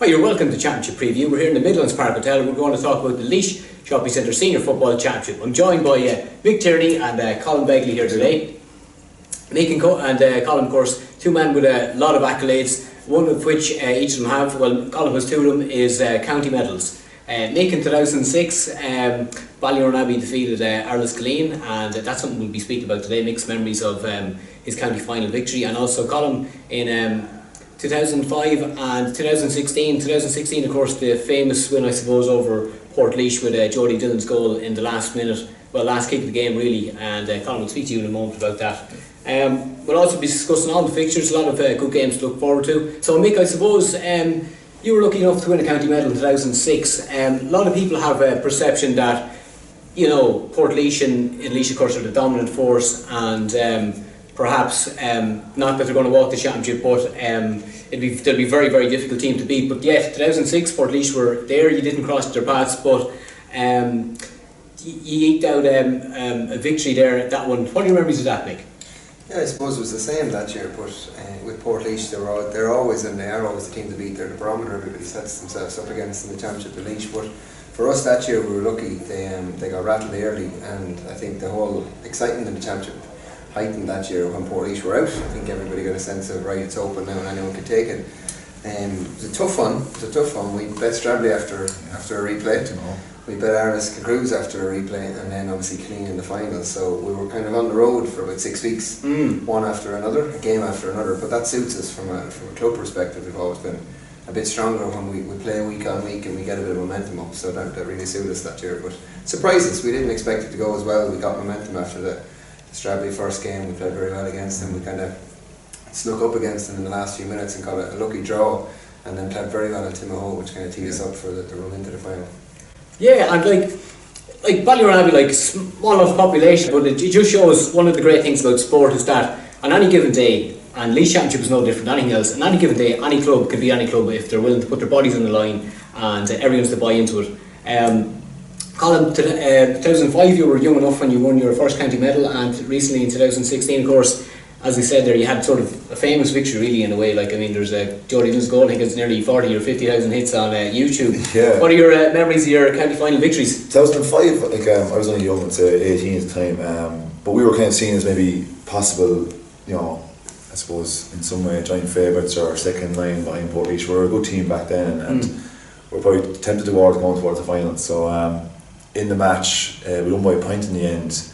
Hi, you're welcome to Championship Preview. We're here in the Midlands Park Hotel. We're going to talk about the Laois Shopping Centre Senior Football Championship. I'm joined by Mick Tierney and Colin Begley here today. Mick and Colin, of course, two men with a lot of accolades, one of which each of them have. Well, Colin has two of them, is county medals. Mick in 2006, Ballyonabbey defeated Arliscaleen, and that's something we'll be speaking about today. Mick's memories of his county final victory, and also Colin in 2005 and 2016. 2016, of course, the famous win, I suppose, over Portlaoise with Jody Dillon's goal in the last minute, well, last kick of the game, really. And Colin will speak to you in a moment about that. We'll also be discussing all the fixtures, a lot of good games to look forward to. So, Mick, I suppose you were lucky enough to win a county medal in 2006. A lot of people have a perception that, you know, Portlaoise and Laois, of course, are the dominant force, and perhaps not that they're going to walk the championship, but they'll be a very, very difficult team to beat. But yet, 2006, Portlaoise were there. You didn't cross their paths, but you eked out a victory there at that one. What are your memories of that, Mick? Yeah, I suppose it was the same that year, but with Portlaoise, they're always, and they are always the team to beat. They're the barometer everybody sets themselves up against in the championship of Laois. But for us that year, we were lucky. They got rattled early, and I think the whole excitement in the championship heightened that year when Portlaoise were out. I think everybody got a sense of, right, it's open now and anyone can take it. It was a tough one. We bet Stradley after a replay. We bet Arliscaleen after a replay, and then obviously Killeen in the final. So we were kind of on the road for about 6 weeks, one after another, a game after another. But that suits us from a club perspective. We've always been a bit stronger when we play week on week and we get a bit of momentum up. So that really suited us that year. But surprised us. We didn't expect it to go as well. We got momentum after the Stradley first game. We played very well against them. We kind of snuck up against them in the last few minutes and got a lucky draw, and then played very well at Timahoe, which kind of teed us up for the run into the final. Yeah, and like Ballyonabbey, like small enough population, but it just shows one of the great things about sport is that on any given day, and Laois Championship is no different than anything else, on any given day, any club can be any club if they're willing to put their bodies on the line and everyone's to buy into it. Colin, 2005 you were young enough when you won your first county medal, and recently in 2016, of course, as we said there, you had sort of a famous victory really in a way. Like, I mean, there's Jody Dillon's goal, I think it's nearly 40 or 50,000 hits on YouTube. Yeah. What are your memories of your county final victories? 2005, like, I was only young, I'd say 18 at the time, but we were kind of seen as maybe possible, you know, I suppose in some way joint favourites or second line behind Portlaoise. We were a good team back then, and we were probably tempted towards going towards the final. So in the match, we won by a point in the end.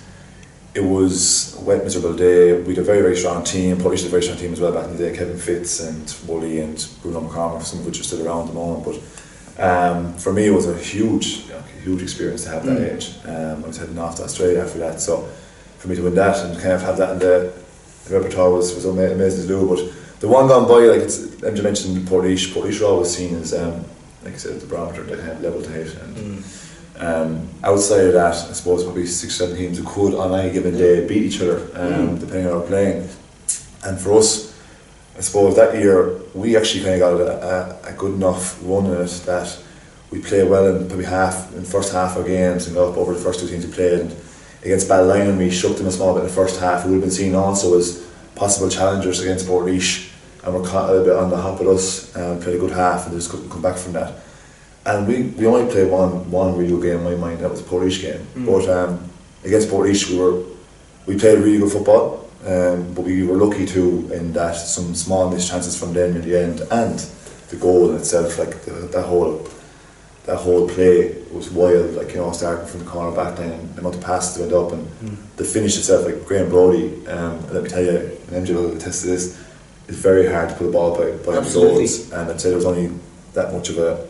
It was a wet, miserable day. We had a very, very strong team. Portlaoise had a very strong team as well back in the day. Kevin Fitz and Woolley and Bruno McCormick, some of which are still around at the moment. But for me, it was a huge experience to have that age. I was heading off to Australia after that, so for me to win that and kind of have that in the repertoire was amazing to do. But the one gone by, like MJ mentioned, Portlaoise were always seen as, like I said, the barometer, the kind of level to hit. And outside of that, I suppose probably 6 or 7 teams who could on any given day beat each other, depending on how we're playing. And for us, I suppose that year we actually kind of got a good enough run in it that we played well in probably first half of games and got up over the first 2 teams we played. And against Ballyonabbey, we shook them a small bit in the first half. We would have been seen also as possible challengers against Portlaoise, and were caught a little bit on the hop with us and played a good half and just couldn't come back from that. And we only played one really good game in my mind. That was the Portlaoise game. But against Portlaoise, we played really good football, but we were lucky too in that some small missed chances from them in the end, and the goal in itself, like that whole play was wild. Like, you know, starting from the corner back line and the amount of passes that went up, and the finish itself, like Graham Brody. Let me tell you, and MJ will attest to this, it's very hard to put a ball by the goals, and I'd say there was only that much of a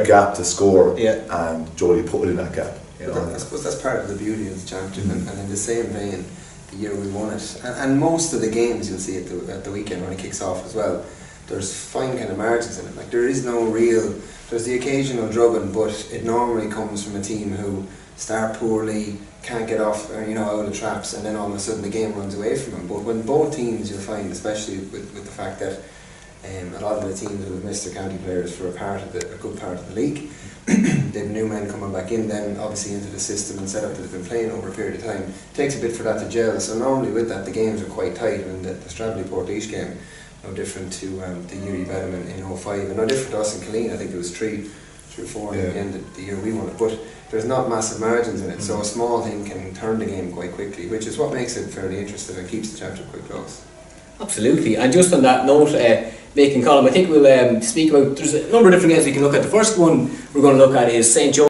gap to score, and Jody put it in that gap. You know? I suppose that's part of the beauty of the championship, and in the same vein, the year we won it, and most of the games you'll see at the weekend when it kicks off as well, there's fine kind of margins in it. Like, there is no real, there's the occasional drubbing, but it normally comes from a team who start poorly, can't get off, out of traps, and then all of a sudden the game runs away from them. But when both teams, you'll find, especially with the fact that a lot of the teams will have missed their county players for a good part of the league. They've new men coming back in then obviously into the system and setup that they've been playing over a period of time. It takes a bit for that to gel, so normally with that the games are quite tight. And the Stradley Portlaoise game no different to the year he beat him in 05, and no different to us in Killeen. I think there was 3 or 4 in the end of the year we won it. But there's not massive margins in it, so a small thing can turn the game quite quickly, which is what makes it fairly interesting and keeps the championship quite close. Absolutely, and just on that note, Mick and Colin, I think we'll speak about, there's a number of different games we can look at. The first one we're going to look at is St. Joe